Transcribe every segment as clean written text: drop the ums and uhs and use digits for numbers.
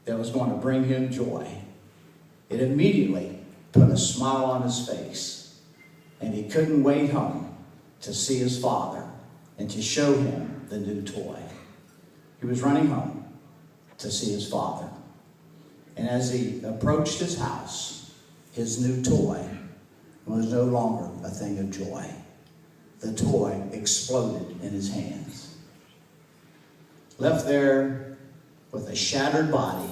that was going to bring him joy. It immediately put a smile on his face, and he couldn't wait home to see his father and to show him the new toy. He was running home to see his father. And as he approached his house, his new toy was no longer a thing of joy. The toy exploded in his hands. Left there with a shattered body,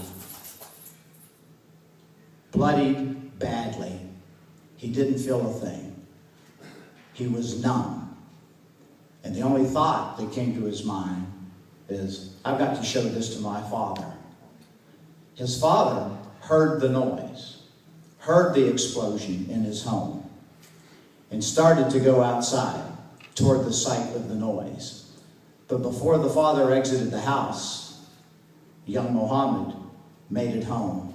bloodied badly, he didn't feel a thing. He was numb. And the only thought that came to his mind is, I've got to show this to my father. His father heard the noise, heard the explosion in his home, and started to go outside toward the site of the noise. But before the father exited the house, young Mohammed made it home.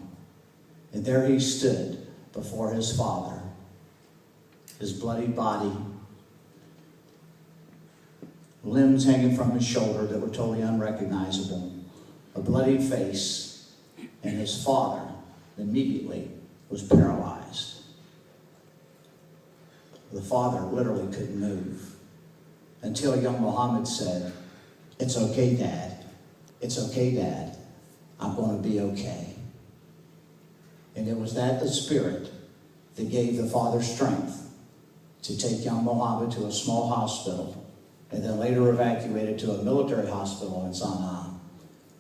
And there he stood before his father, his bloody body, limbs hanging from his shoulder that were totally unrecognizable, a bloodied face, and his father immediately was paralyzed. The father literally couldn't move until young Mohammed said, "It's okay, Dad. It's okay, Dad. I'm going to be okay." And it was that the Spirit that gave the father strength to take young Mohammed to a small hospital and then later evacuated to a military hospital in Sana'a,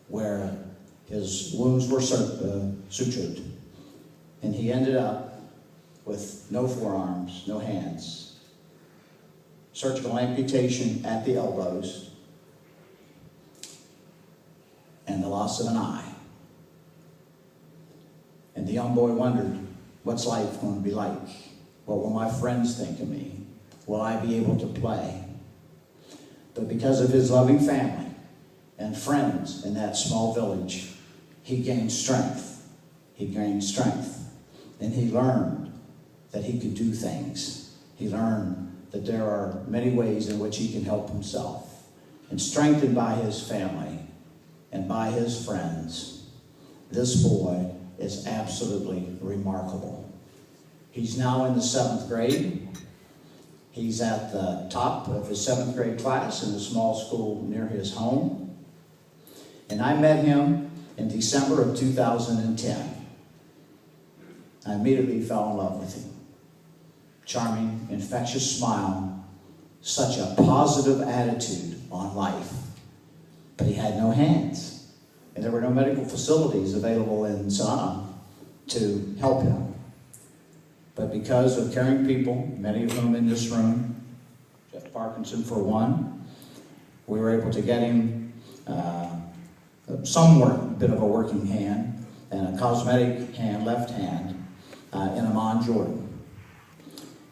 where his wounds were sutured. And he ended up with no forearms, no hands, surgical amputation at the elbows, and the loss of an eye. And the young boy wondered, what's life going to be like? What will my friends think of me? Will I be able to play? But because of his loving family and friends in that small village, he gained strength. He gained strength. And he learned that he could do things. He learned that there are many ways in which he can help himself. And strengthened by his family and by his friends, this boy is absolutely remarkable. He's now in the 7th grade. He's at the top of his 7th grade class in a small school near his home. And I met him in December of 2010. I immediately fell in love with him. Charming, infectious smile, such a positive attitude on life. But he had no hands, and there were no medical facilities available in Sana'a to help him. But because of caring people, many of whom in this room, Jeff Parkinson for one, we were able to get him some bit of a working hand and a cosmetic hand, left hand, in Amman, Jordan.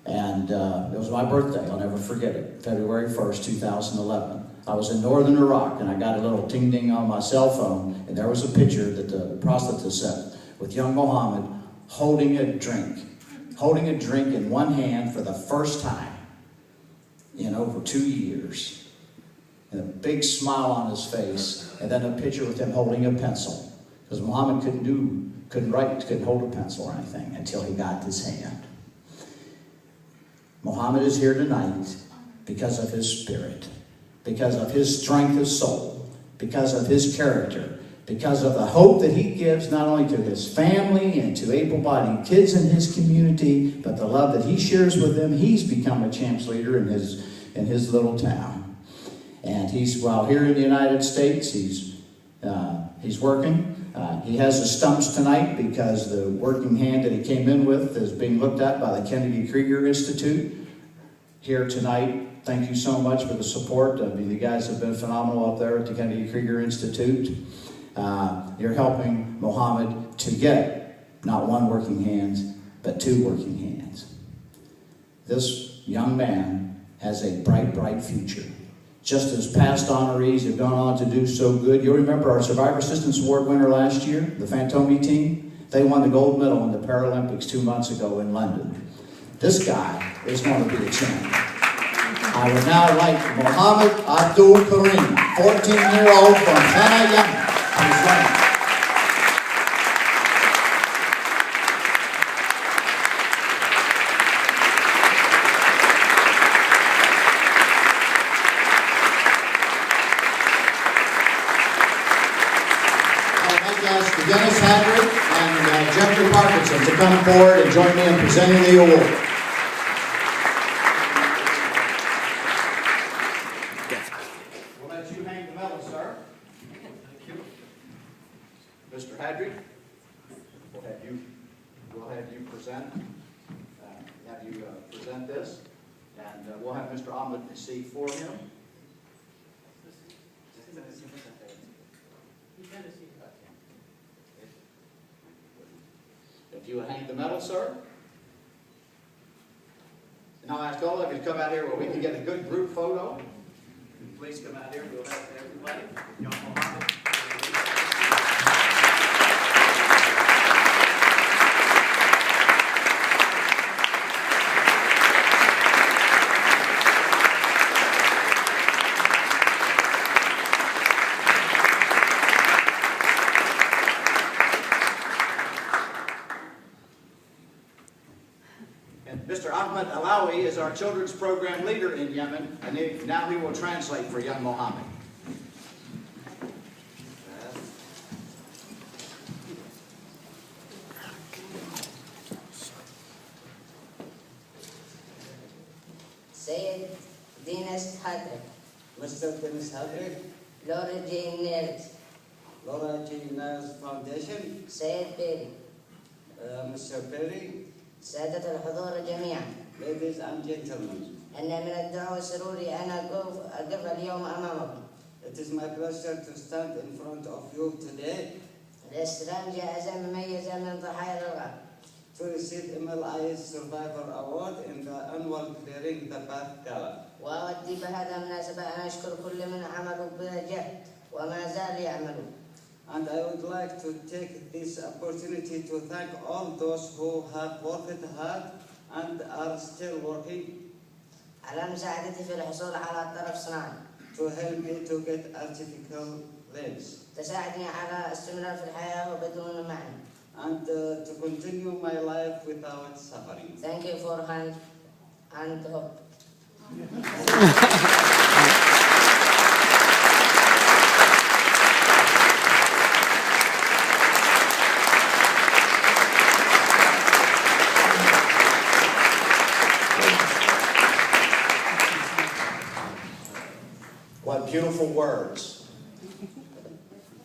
And it was my birthday, I'll never forget it, February 1st, 2011. I was in northern Iraq, and I got a little ting-ding on my cell phone, and there was a picture that the prostitute sent with young Mohammed holding a drink in one hand for the first time in over 2 years. And a big smile on his face, and then a picture with him holding a pencil. Because Mohammed couldn't write, couldn't hold a pencil or anything until he got his hand. Mohammed is here tonight because of his spirit, because of his strength of soul, because of his character, because of the hope that he gives not only to his family and to able-bodied kids in his community, but the love that he shares with them. He's become a champs leader in his little town. And while here in the United States, he's working. He has the stumps tonight because the working hand that he came in with is being looked at by the Kennedy Krieger Institute. Here tonight, thank you so much for the support. I mean, the guys have been phenomenal up there at the Kennedy Krieger Institute. You're helping Mohammed to get not one working hand, but 2 working hands. This young man has a bright, bright future. Just as past honorees have gone on to do so good. You'll remember our Survivor Assistance Award winner last year, the Fantomi team. They won the gold medal in the Paralympics 2 months ago in London. This guy is going to be a champion. I would now like Mohammed Abdulkareem, 14-year-old from Sana'a, Yemen. like to ask Dennis Hadrick and Jeffrey Parkinson to come forward and join me in presenting the award. We'll let you hang the medal, sir. Thank you. Mr. Hadrick, we'll have you present. Present this, and we'll have Mr. Ahmed see for him. If you would hang the medal, sir. And I'll ask all of you to come out here where we can get a good group photo. Please come out here. We'll have everybody. Young Mohammed. Mr. Ahmed Alawi is our children's program leader in Yemen, and now he will translate for young Mohammed. Sayyid Dennis Hadrick, Mr. Dennis Hadrick, Laura J. Nerd, Laura G. Naz Foundation, Sayyid Perry, Mr. Perry, سادة الحضور جميعا. ladies and gentlemen, أن من الدعوة سروري أن أقف اليوم أمامكم. it is my pleasure to stand in front of you today لاستلام جائزة مميزة من ضحايا الإرهاب. to receive MLI Survivor Award in the annual Clearing the Path Gala. وأودي بهذا المناسبة أن أشكر كل من عملوا بجهد وما زال يعملون. And I would like to take this opportunity to thank all those who have worked hard and are still working على مساعدتي في الحصول على الطرف الصناعي. to help me to get artificial limbs تساعدني على استمرار في الحياة وبدون معنى. and to continue my life without suffering. Thank you for hand hope. What beautiful words.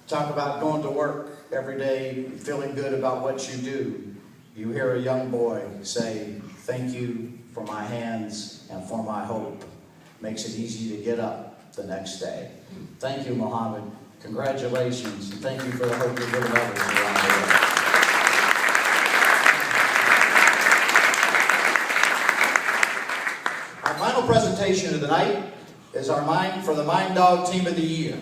Talk about going to work every day, feeling good about what you do. You hear a young boy say, "Thank you for my hands and for my hope." Makes it easy to get up the next day. Thank you, Mohammed. Congratulations, and thank you for the hope you're giving others around the world. Our final presentation of the night is our for the Mind Dog Team of the Year.